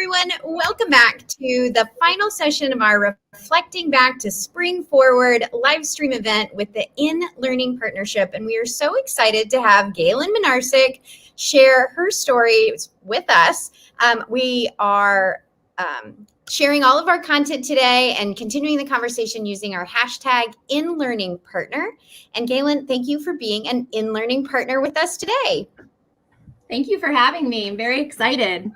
everyone. Welcome back to the final session of our Reflecting Back to Spring Forward live stream event with the In Learning Partnership. And we are so excited to have Galen Minarsik share her story with us. We are sharing all of our content today and continuing the conversation using our hashtag InLearningPartner. And Galen, thank you for being an In Learning Partner with us today. Thank you for having me. I'm very excited.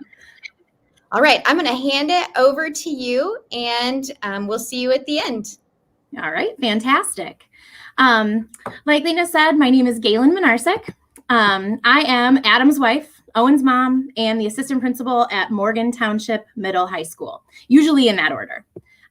All right, I'm going to hand it over to you, and we'll see you at the end. All right, fantastic. Like Lena said, my name is Galen Minarsik. I am Adam's wife, Owen's mom, and the assistant principal at Morgan Township Middle High School, usually in that order.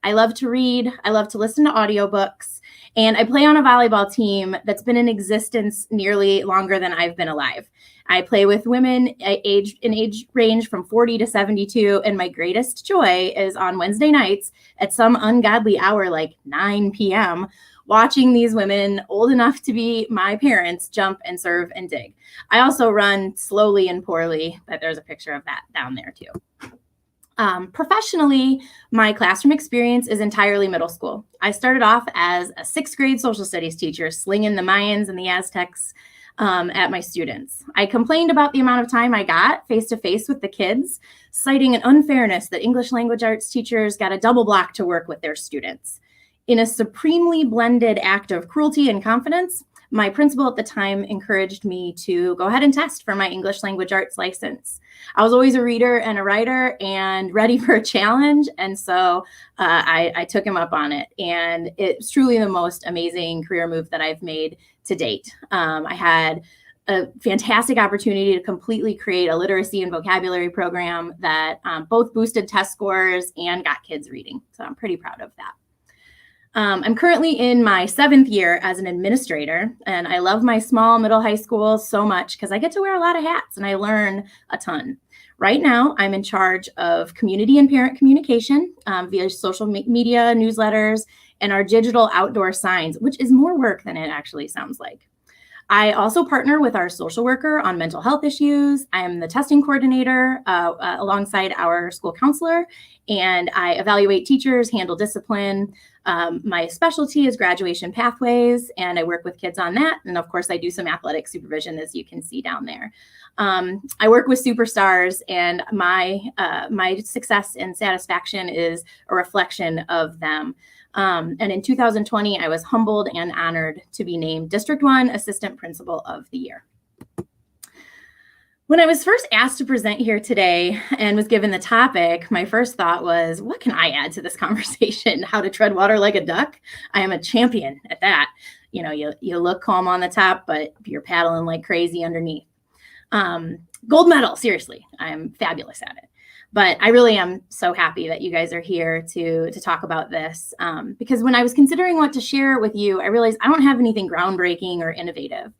I love to read. I love to listen to audiobooks, and I play on a volleyball team that's been in existence nearly longer than I've been alive. I play with women in age range from 40 to 72, and my greatest joy is on Wednesday nights at some ungodly hour like 9 p.m., watching these women old enough to be my parents jump and serve and dig. I also run slowly and poorly, but there's a picture of that down there too. Professionally, my classroom experience is entirely middle school. I started off as a sixth grade social studies teacher, slinging the Mayans and the Aztecs at my students. I complained about the amount of time I got face-to-face with the kids, citing an unfairness that English language arts teachers got a double block to work with their students. In a supremely blended act of cruelty and confidence, my principal at the time encouraged me to go ahead and test for my English language arts license. I was always a reader and a writer and ready for a challenge. And so I took him up on it. And it's truly the most amazing career move that I've made to date. I had a fantastic opportunity to completely create a literacy and vocabulary program that both boosted test scores and got kids reading. So I'm pretty proud of that. I'm currently in my 7th year as an administrator, and I love my small middle high school so much because I get to wear a lot of hats and I learn a ton. Right now, I'm in charge of community and parent communication via social media, newsletters, and our digital outdoor signs, which is more work than it actually sounds like. I also partner with our social worker on mental health issues. I am the testing coordinator alongside our school counselor, and I evaluate teachers, handle discipline. My specialty is graduation pathways, and I work with kids on that. And of course, I do some athletic supervision, as you can see down there. I work with superstars, and my success and satisfaction is a reflection of them. And in 2020, I was humbled and honored to be named District 1 Assistant Principal of the Year. When I was first asked to present here today and was given the topic, my first thought was, what can I add to this conversation? How to tread water like a duck? I am a champion at that. You know, you look calm on the top, but you're paddling like crazy underneath. Gold medal, seriously, I'm fabulous at it. But I really am so happy that you guys are here to talk about this because when I was considering what to share with you, I realized I don't have anything groundbreaking or innovative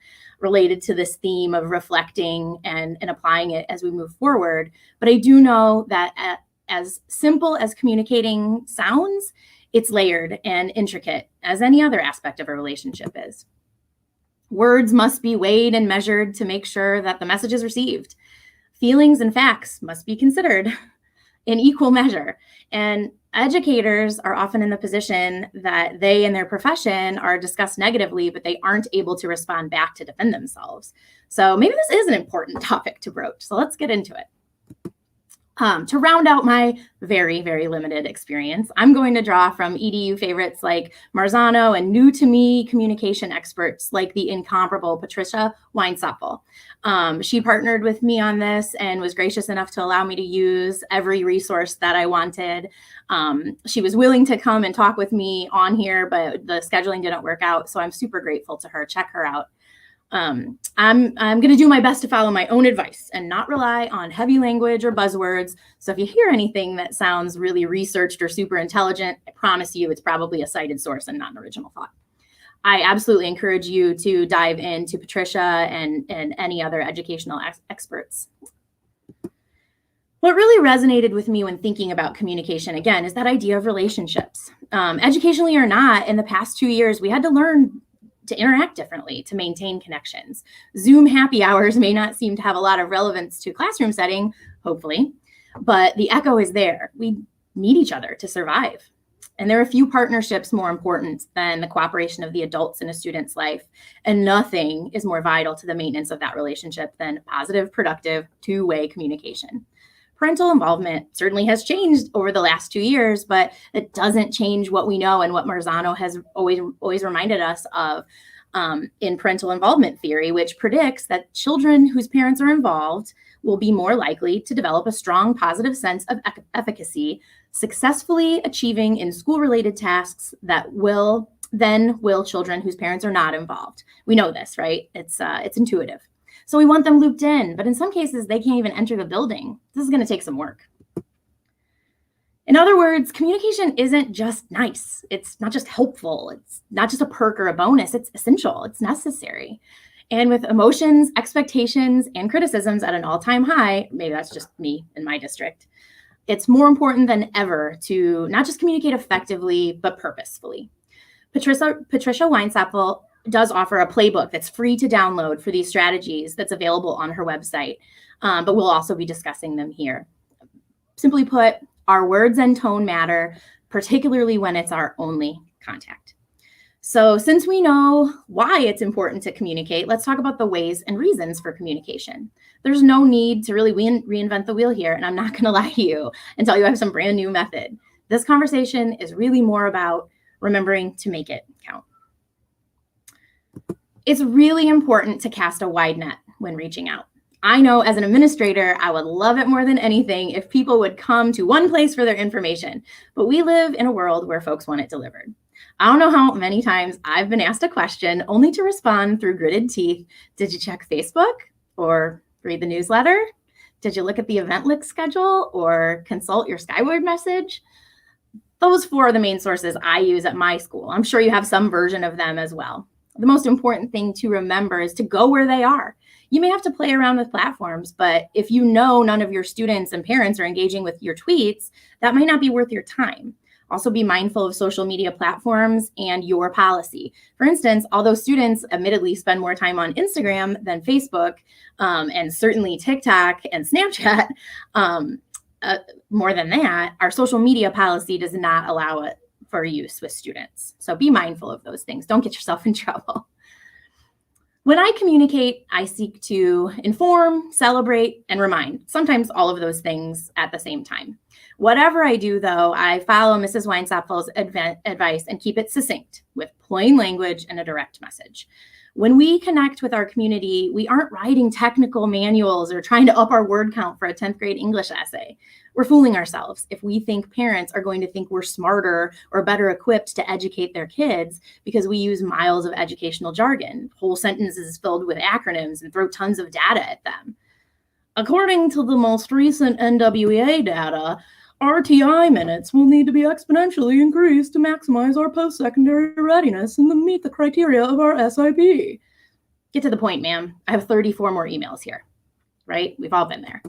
related to this theme of reflecting and applying it as we move forward. But I do know that as simple as communicating sounds, it's layered and intricate as any other aspect of a relationship is. Words must be weighed and measured to make sure that the message is received. Feelings and facts must be considered in equal measure. And educators are often in the position that they in their profession are discussed negatively, but they aren't able to respond back to defend themselves. So maybe this is an important topic to broach. So let's get into it. To round out my very, very limited experience, I'm going to draw from EDU favorites like Marzano and new to me communication experts like the incomparable Patricia Weinstoppel. She partnered with me on this and was gracious enough to allow me to use every resource that I wanted. She was willing to come and talk with me on here, but the scheduling didn't work out. So I'm super grateful to her. Check her out. I'm going to do my best to follow my own advice and not rely on heavy language or buzzwords. So if you hear anything that sounds really researched or super intelligent, I promise you it's probably a cited source and not an original thought. I absolutely encourage you to dive into Patricia and any other educational experts. What really resonated with me when thinking about communication, again, is that idea of relationships. Educationally or not, in the past 2 years, we had to learn to interact differently, to maintain connections. Zoom happy hours may not seem to have a lot of relevance to classroom setting, hopefully, but the echo is there. We need each other to survive. And there are few partnerships more important than the cooperation of the adults in a student's life. And nothing is more vital to the maintenance of that relationship than positive, productive, two-way communication. Parental involvement certainly has changed over the last 2 years, but it doesn't change what we know and what Marzano has always reminded us of in parental involvement theory, which predicts that children whose parents are involved will be more likely to develop a strong positive sense of efficacy, successfully achieving in school-related tasks that will children whose parents are not involved. We know this, right? It's intuitive. So we want them looped in, but in some cases, they can't even enter the building. This is going to take some work. In other words, communication isn't just nice. It's not just helpful. It's not just a perk or a bonus. It's essential. It's necessary. And with emotions, expectations, and criticisms at an all-time high, maybe that's just me in my district, it's more important than ever to not just communicate effectively, but purposefully. Patricia Weinsappel does offer a playbook that's free to download for these strategies that's available on her website, but we'll also be discussing them here. Simply put, our words and tone matter, particularly when it's our only contact. So since we know why it's important to communicate, let's talk about the ways and reasons for communication. There's no need to really reinvent the wheel here, and I'm not going to lie to you and tell you I have some brand new method. This conversation is really more about remembering to make it count. It's really important to cast a wide net when reaching out. I know as an administrator, I would love it more than anything if people would come to one place for their information, but we live in a world where folks want it delivered. I don't know how many times I've been asked a question only to respond through gritted teeth. Did you check Facebook or read the newsletter? Did you look at the event link schedule or consult your Skyward message? Those 4 are the main sources I use at my school. I'm sure you have some version of them as well. The most important thing to remember is to go where they are. You may have to play around with platforms, but if you know none of your students and parents are engaging with your tweets, that might not be worth your time. Also be mindful of social media platforms and your policy. For instance, although students admittedly spend more time on Instagram than Facebook, and certainly TikTok and Snapchat, more than that, our social media policy does not allow it for use with students. So be mindful of those things. Don't get yourself in trouble. When I communicate, I seek to inform, celebrate, and remind, sometimes all of those things at the same time. Whatever I do, though, I follow Mrs. Weinsappel's advice and keep it succinct with plain language and a direct message. When we connect with our community, we aren't writing technical manuals or trying to up our word count for a 10th grade English essay. We're fooling ourselves if we think parents are going to think we're smarter or better equipped to educate their kids because we use miles of educational jargon, whole sentences filled with acronyms, and throw tons of data at them. According to the most recent NWEA data, RTI minutes will need to be exponentially increased to maximize our post-secondary readiness and to meet the criteria of our SIP. Get to the point, ma'am. I have 34 more emails here, right? We've all been there.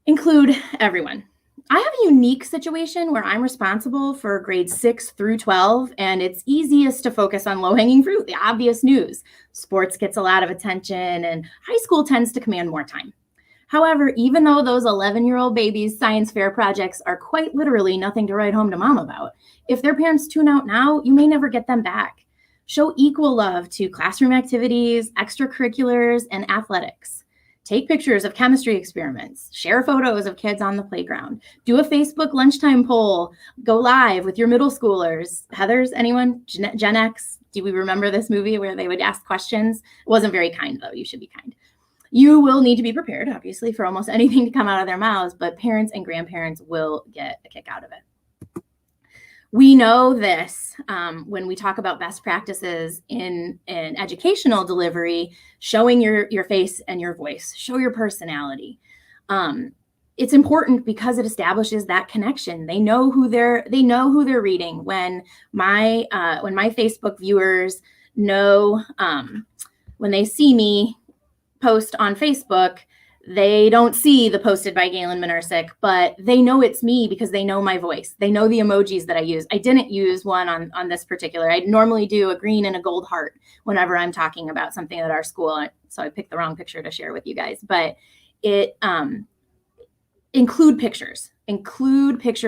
Include everyone. I have a unique situation where I'm responsible for grades 6 through 12, and it's easiest to focus on low-hanging fruit, the obvious news. Sports gets a lot of attention, and high school tends to command more time. However, even though those 11-year-old babies' science fair projects are quite literally nothing to write home to mom about, if their parents tune out now, you may never get them back. Show equal love to classroom activities, extracurriculars, and athletics. Take pictures of chemistry experiments. Share photos of kids on the playground. Do a Facebook lunchtime poll. Go live with your middle schoolers. Heathers, anyone? Gen X? Do we remember this movie where they would ask questions? It wasn't very kind, though. You should be kind. You will need to be prepared, obviously, for almost anything to come out of their mouths, but parents and grandparents will get a kick out of it. We know this when we talk about best practices in educational delivery, showing your face and your voice, show your personality. It's important because it establishes that connection. They know who they're reading. When my Facebook viewers know, when they see me post on Facebook, they don't see the posted by Galen Minarsik, but they know it's me because they know my voice. They know the emojis that I use. I didn't use one on this particular. I normally do a green and a gold heart whenever I'm talking about something at our school. So I picked the wrong picture to share with you guys, but include pictures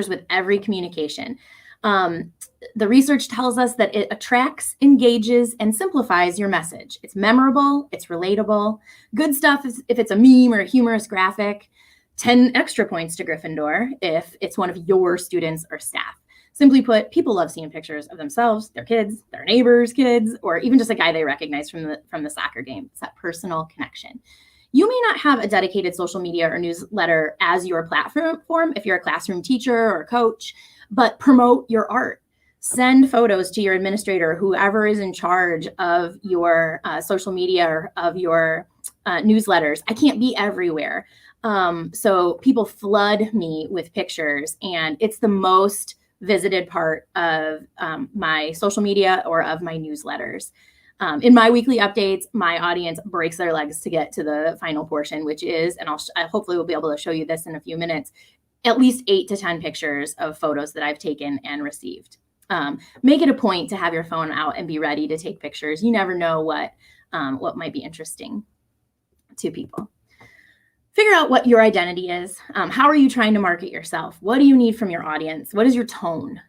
with every communication. The research tells us that it attracts, engages, and simplifies your message. It's memorable, it's relatable. Good stuff is if it's a meme or a humorous graphic. 10 extra points to Gryffindor if it's one of your students or staff. Simply put, people love seeing pictures of themselves, their kids, their neighbors' kids, or even just a guy they recognize from the soccer game. It's that personal connection. You may not have a dedicated social media or newsletter as your platform if you're a classroom teacher or coach, but promote your art. Send photos to your administrator, whoever is in charge of your social media or of your newsletters. I can't be everywhere. So people flood me with pictures, and it's the most visited part of my social media or of my newsletters. In my weekly updates, my audience breaks their legs to get to the final portion, which is, and I hopefully will be able to show you this in a few minutes, at least 8 to 10 pictures of photos that I've taken and received. Make it a point to have your phone out and be ready to take pictures. You never know what might be interesting to people. Figure out what your identity is. How are you trying to market yourself? What do you need from your audience? What is your tone?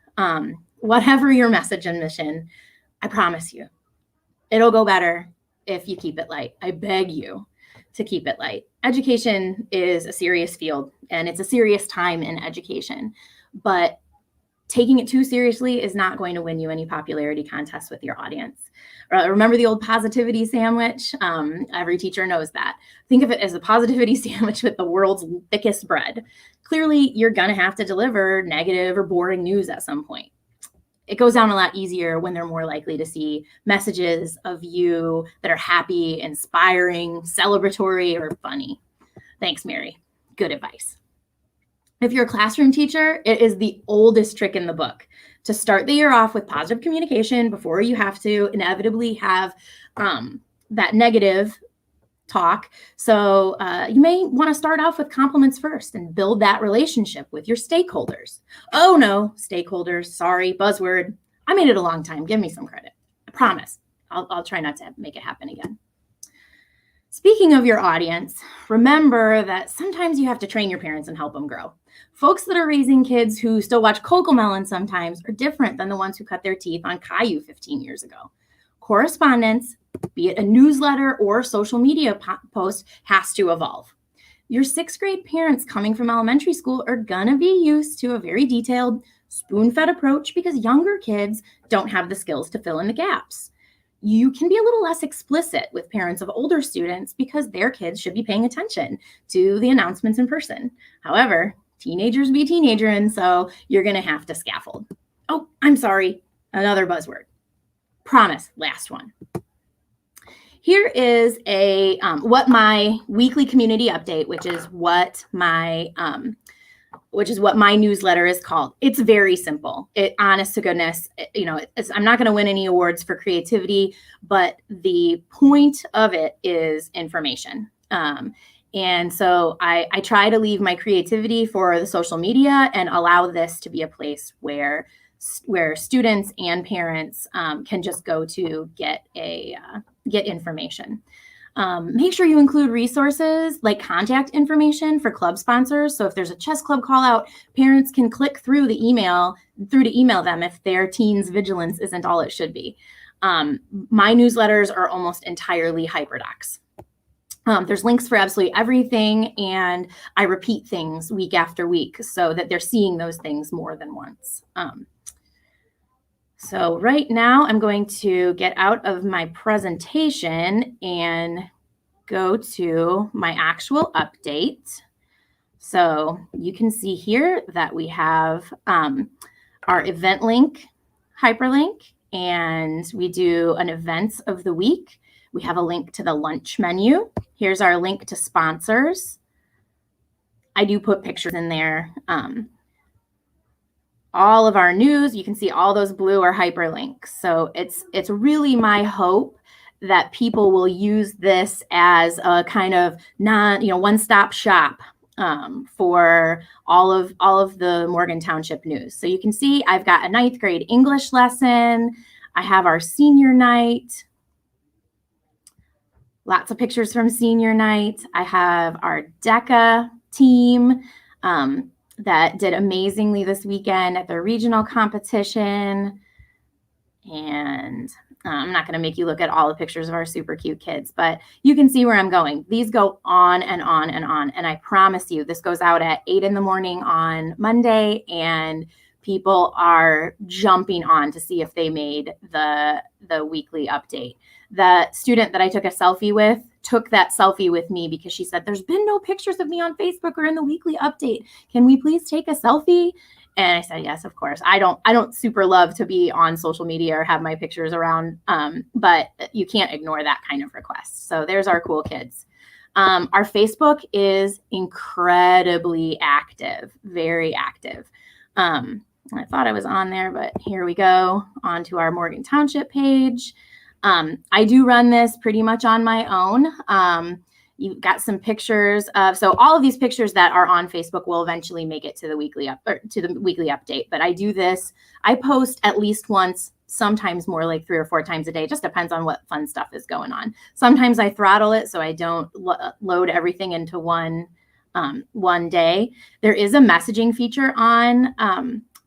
Whatever your message and mission, I promise you, it'll go better if you keep it light. I beg you to keep it light. Education is a serious field, and it's a serious time in education. But taking it too seriously is not going to win you any popularity contests with your audience. Remember the old positivity sandwich? Every teacher knows that. Think of it as a positivity sandwich with the world's thickest bread. Clearly, you're going to have to deliver negative or boring news at some point. It goes down a lot easier when they're more likely to see messages of you that are happy, inspiring, celebratory, or funny. Thanks, Mary. Good advice. If you're a classroom teacher, it is the oldest trick in the book to start the year off with positive communication before you have to inevitably have that negative talk. So you may want to start off with compliments first and build that relationship with your stakeholders. Oh no, stakeholders, sorry, buzzword. I made it a long time. Give me some credit. I promise. I'll try not to make it happen again. Speaking of your audience, remember that sometimes you have to train your parents and help them grow. Folks that are raising kids who still watch Cocomelon sometimes are different than the ones who cut their teeth on Caillou 15 years ago. Correspondence, be it a newsletter or social media post, has to evolve. Your 6th grade parents coming from elementary school are gonna be used to a very detailed, spoon-fed approach because younger kids don't have the skills to fill in the gaps. You can be a little less explicit with parents of older students because their kids should be paying attention to the announcements in person. However, teenagers be teenagering, so you're going to have to scaffold. Oh, I'm sorry. Another buzzword. Promise, last one. Here is a what my weekly community update, which is what my newsletter is called. It's very simple. Honest to goodness, I'm not going to win any awards for creativity, but the point of it is information. And so I try to leave my creativity for the social media and allow this to be a place where students and parents can just go to get information. Make sure you include resources like contact information for club sponsors. So if there's a chess club call out, parents can click through to email them if their teen's vigilance isn't all it should be. My newsletters are almost entirely hyperdocs. There's links for absolutely everything, and I repeat things week after week so that they're seeing those things more than once. So right now I'm going to get out of my presentation and go to my actual update. So you can see here that we have our event link hyperlink, and we do an events of the week. We have a link to the lunch menu. Here's our link to sponsors. I do put pictures in there. All of our news, you can see all those blue are hyperlinks. So it's really my hope that people will use this as a kind of one-stop shop for all of the Morgan Township news. So you can see I've got a 9th grade English lesson. I have our senior night. Lots of pictures from senior night. I have our DECA team. that did amazingly this weekend at their regional competition. And I'm not going to make you look at all the pictures of our super cute kids, but you can see where I'm going. These go on and on and on. And I promise you, this goes out at 8 a.m. on Monday, and people are jumping on to see if they made the weekly update. The student that I took a selfie with took that selfie with me because she said, there's been no pictures of me on Facebook or in the weekly update. Can we please take a selfie? And I said, yes, of course. I don't super love to be on social media or have my pictures around, but you can't ignore that kind of request. So there's our cool kids. Our Facebook is incredibly active, very active. I thought I was on there, but here we go, onto our Morgan Township page. I do run this pretty much on my own. You've got some pictures of, so all of these pictures that are on Facebook will eventually make it to the weekly update. But I do this, I post at least once, sometimes more, like 3 or 4 times a day. Just depends on what fun stuff is going on. Sometimes I throttle it so I don't load everything into one day. There is a messaging feature on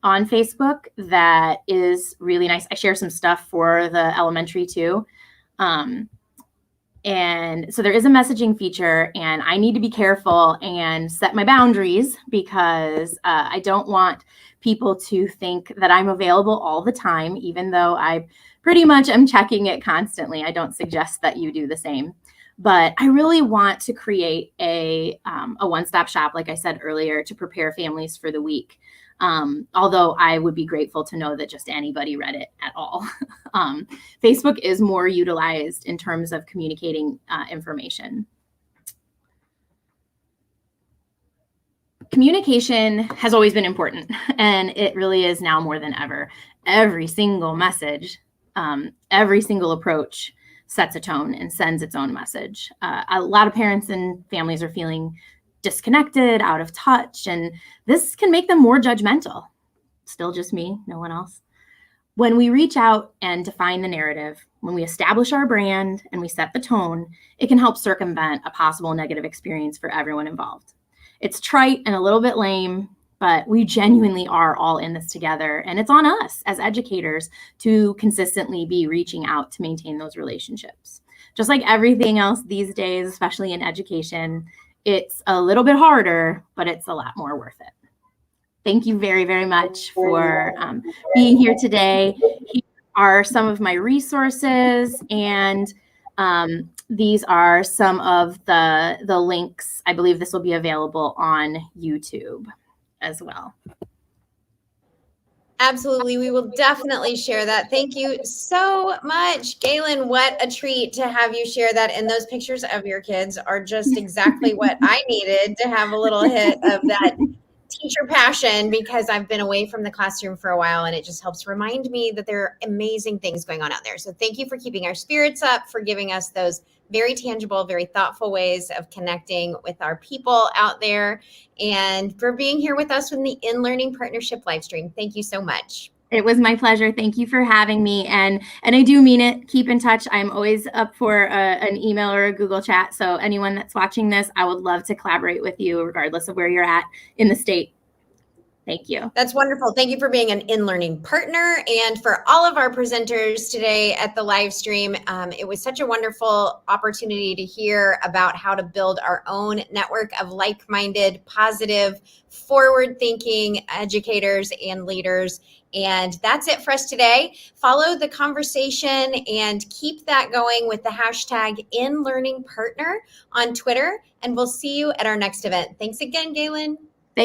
Facebook that is really nice. I share some stuff for the elementary too. And so there is a messaging feature, and I need to be careful and set my boundaries because I don't want people to think that I'm available all the time, even though I pretty much am checking it constantly. I don't suggest that you do the same. But I really want to create a one-stop shop, like I said earlier, to prepare families for the week. Although I would be grateful to know that just anybody read it at all. Facebook is more utilized in terms of communicating information. Communication has always been important, and it really is now more than ever. Every single message, every single approach sets a tone and sends its own message. A lot of parents and families are feeling disconnected, out of touch, and this can make them more judgmental. Still just me, no one else. When we reach out and define the narrative, when we establish our brand and we set the tone, it can help circumvent a possible negative experience for everyone involved. It's trite and a little bit lame, but we genuinely are all in this together, and it's on us as educators to consistently be reaching out to maintain those relationships. Just like everything else these days, especially in education, it's a little bit harder, but it's a lot more worth it. Thank you very, very much for being here today. Here are some of my resources, and these are some of the links. I believe this will be available on YouTube as well. Absolutely. We will definitely share that. Thank you so much, Galen. What a treat to have you share that. And those pictures of your kids are just exactly what I needed to have a little hit of that teacher passion, because I've been away from the classroom for a while, and it just helps remind me that there are amazing things going on out there. So thank you for keeping our spirits up, for giving us those very tangible, very thoughtful ways of connecting with our people out there, and for being here with us in the InLearning Partnership live stream. Thank you so much. It was my pleasure. Thank you for having me. And I do mean it. Keep in touch. I'm always up for an email or a Google chat. So anyone that's watching this, I would love to collaborate with you regardless of where you're at in the state. Thank you. That's wonderful. Thank you for being an InLearning partner, and for all of our presenters today at the live stream. It was such a wonderful opportunity to hear about how to build our own network of like-minded, positive, forward-thinking educators and leaders. And that's it for us today. Follow the conversation and keep that going with the hashtag InLearningPartner on Twitter, and we'll see you at our next event. Thanks again, Galen.